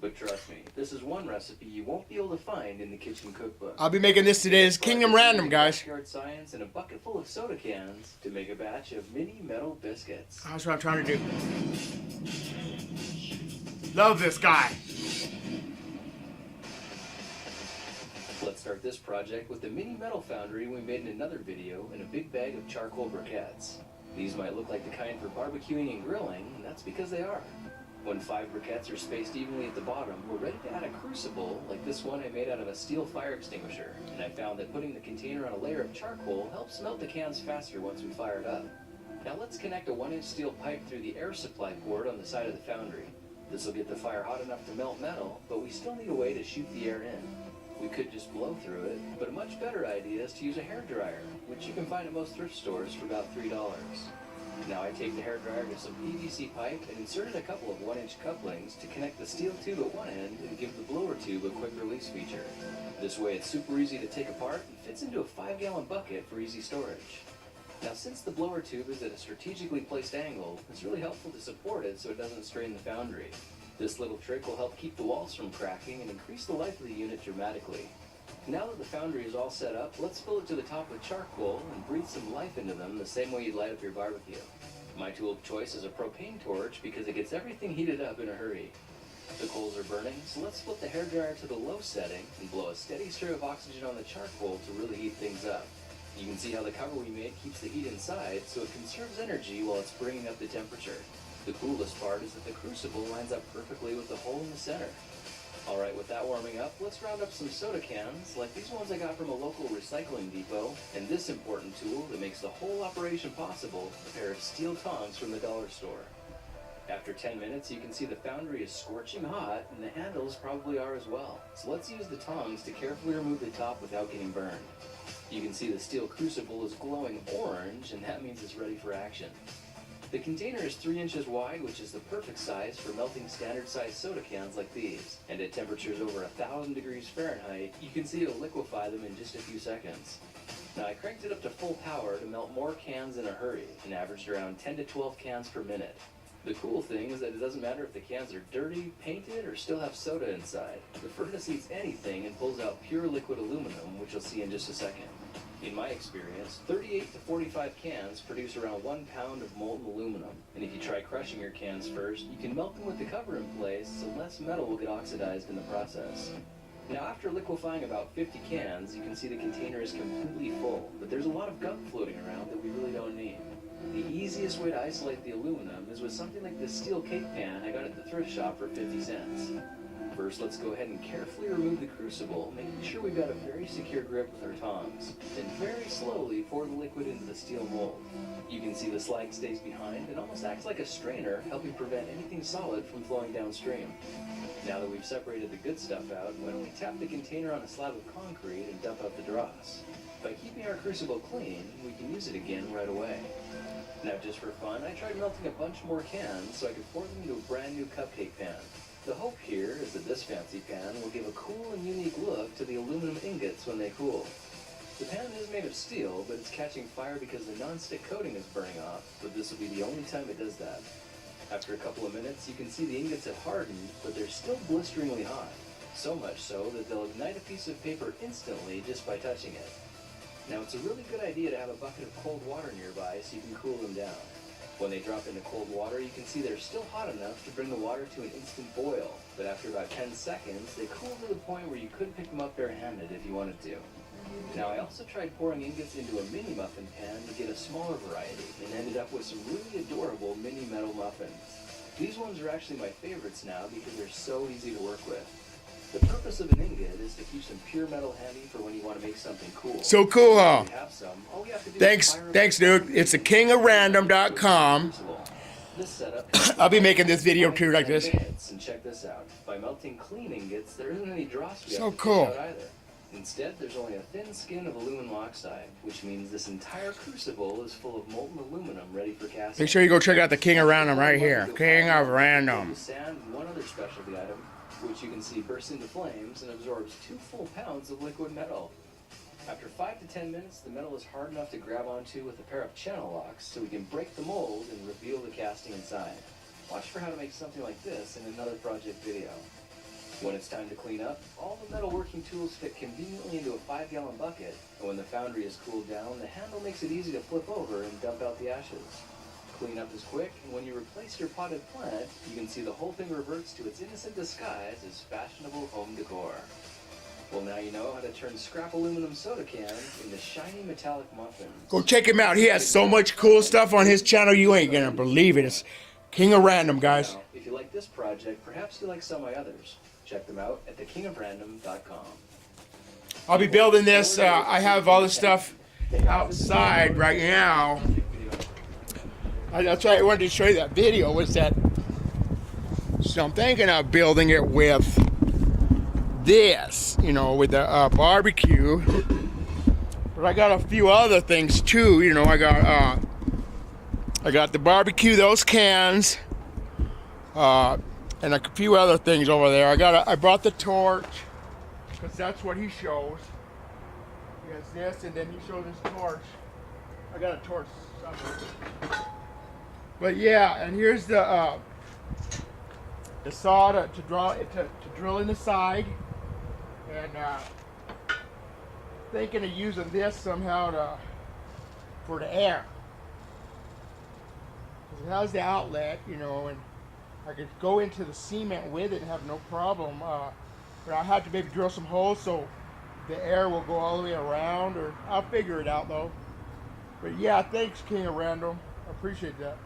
But trust me, this is one recipe you won't be able to find in the kitchen cookbook. I'll be making this today as Kingdom Random, guys. Backyard science and a bucket full of soda cans to make a batch of mini metal biscuits. That's what I'm trying to do. Love this guy. Let's start this project with the mini metal foundry we made in another video and a big bag of charcoal briquettes. These might look like the kind for barbecuing and grilling, and that's because they are. When 5 briquettes are spaced evenly at the bottom, we're ready to add a crucible like this one I made out of a steel fire extinguisher, and I found that putting the container on a layer of charcoal helps melt the cans faster once we fire it up. Now let's connect a 1-inch steel pipe through the air supply port on the side of the foundry. This will get the fire hot enough to melt metal, but we still need a way to shoot the air in. We could just blow through it, but a much better idea is to use a hairdryer, which you can find at most thrift stores for about $3. Now I take the hairdryer to some PVC pipe and inserted a couple of 1-inch couplings to connect the steel tube at one end and give the blower tube a quick release feature. This way it's super easy to take apart and fits into a 5-gallon bucket for easy storage. Now since the blower tube is at a strategically placed angle, it's really helpful to support it so it doesn't strain the foundry. This little trick will help keep the walls from cracking and increase the life of the unit dramatically. Now that the foundry is all set up, let's fill it to the top with charcoal and breathe some life into them the same way you'd light up your barbecue. My tool of choice is a propane torch because it gets everything heated up in a hurry. The coals are burning, so let's flip the hairdryer to the low setting and blow a steady stream of oxygen on the charcoal to really heat things up. You can see how the cover we made keeps the heat inside, so it conserves energy while it's bringing up the temperature. The coolest part is that the crucible lines up perfectly with the hole in the center. Alright, with that warming up, let's round up some soda cans, like these ones I got from a local recycling depot, and this important tool that makes the whole operation possible, a pair of steel tongs from the dollar store. After 10 minutes, you can see the foundry is scorching hot, and the handles probably are as well. So let's use the tongs to carefully remove the top without getting burned. You can see the steel crucible is glowing orange, and that means it's ready for action. The container is 3 inches wide, which is the perfect size for melting standard-sized soda cans like these. And at temperatures over 1,000 degrees Fahrenheit, you can see it'll liquefy them in just a few seconds. Now I cranked it up to full power to melt more cans in a hurry, and averaged around 10 to 12 cans per minute. The cool thing is that it doesn't matter if the cans are dirty, painted, or still have soda inside. The furnace heats anything and pulls out pure liquid aluminum, which you'll see in just a second. In my experience, 38 to 45 cans produce around 1 pound of molten aluminum. And if you try crushing your cans first, you can melt them with the cover in place so less metal will get oxidized in the process. Now after liquefying about 50 cans, you can see the container is completely full, but there's a lot of gunk floating around that we really don't need. The easiest way to isolate the aluminum is with something like this steel cake pan I got at the thrift shop for 50 cents. First, let's go ahead and carefully remove the crucible, making sure we've got a very secure grip with our tongs. Then very slowly pour the liquid into the steel mold. You can see the slag stays behind and almost acts like a strainer, helping prevent anything solid from flowing downstream. Now that we've separated the good stuff out, why don't we tap the container on a slab of concrete and dump out the dross. By keeping our crucible clean, we can use it again right away. Now just for fun, I tried melting a bunch more cans so I could pour them into a brand new cupcake pan. The hope here is that this fancy pan will give a cool and unique look to the aluminum ingots when they cool. The pan is made of steel, but it's catching fire because the non-stick coating is burning off, but this will be the only time it does that. After a couple of minutes, you can see the ingots have hardened, but they're still blisteringly hot. So much so that they'll ignite a piece of paper instantly just by touching it. Now it's a really good idea to have a bucket of cold water nearby so you can cool them down. When they drop into cold water, you can see they're still hot enough to bring the water to an instant boil, but after about 10 seconds, they cool to the point where you could pick them up barehanded if you wanted to. Now I also tried pouring ingots into a mini muffin pan to get a smaller variety, and ended up with some really adorable mini metal muffins. These ones are actually my favorites now because they're so easy to work with. The purpose of an ingot is to keep some pure metal handy for when you want to make something cool. So cool, huh? If you have some, all you have to do Thanks, dude. It's thekingofrandom.com. This setup I'll be making this video too, like this. And check this out. By melting clean ingots, there isn't any dross we So have to cool. fish out either. Instead, there's only a thin skin of aluminum oxide, which means this entire crucible is full of molten aluminum ready for casting. Make sure you go check out the King of Random right here. King of Random. Sand and one other specialty item, which you can see bursts into flames and absorbs 2 full pounds of liquid metal. After 5 to 10 minutes, the metal is hard enough to grab onto with a pair of channel locks so we can break the mold and reveal the casting inside. Watch for how to make something like this in another project video. When it's time to clean up, all the metalworking tools fit conveniently into a 5-gallon bucket, and when the foundry is cooled down, the handle makes it easy to flip over and dump out the ashes. Cleanup is quick, and when you replace your potted plant, you can see the whole thing reverts to its innocent disguise as fashionable home decor. Well, now you know how to turn scrap aluminum soda cans into shiny metallic muffins. Go check him out. He has so much cool stuff on his channel, you ain't gonna believe it. It's King of Random, guys. Now, if you like this project, perhaps you like some of my others. Check them out at thekingofrandom.com. I'll be building this. I have all this stuff outside right now. That's why I wanted to show you that video. Was that? So I'm thinking of building it with this, you know, with the barbecue. But I got a few other things too. You know, I got the barbecue, those cans, and a few other things over there. I brought the torch because that's what he shows. He has this, and then he shows his torch. I got a torch somewhere. But yeah, and here's the saw to drill in the side, and thinking of using this somehow for the air. It has the outlet, you know, and I could go into the cement with it and have no problem. But I have to maybe drill some holes so the air will go all the way around, or I'll figure it out though. But yeah, thanks, King of Random. I appreciate that.